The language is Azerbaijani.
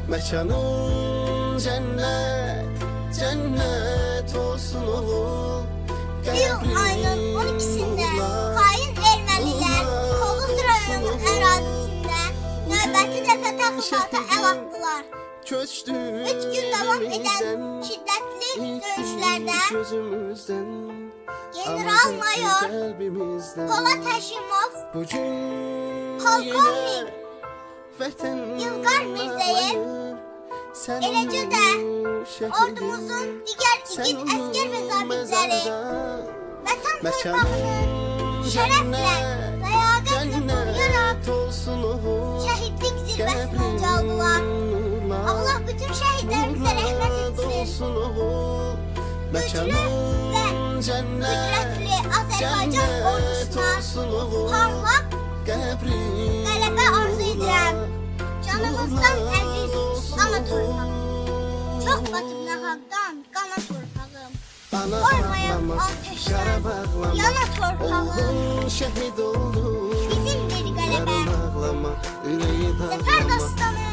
Mekanın cennet olsun oğul. İyul ayının 12'sinde hain Ermeniler Tovuz rayonunun ərazisində növbəti dəfə təxribata əl atdılar. 3 gün davam edən şiddətli döyüşlərdə General-mayor Polat Həşimov, polkovnik İlqar Mirzəyev, eləcə də ordumuzun digər igid əskər və zabitləri vətən torpağını şərəflə, ləyaqətlə qoruyaraq şəhidlik zirvəsini ucaldılar. Allah bütün şəhidlərimizə rəhmət etsin. Güclü və qüdrətli Azərbaycan ordusuna parlaq qələbə arzu edirəm. Canımızdan əziz ana torpağım, çox batıb nahaqdan qana torpağım. Olmayan ateşdən yana torpağım, bizimdir qələbə. Zəfər dastanı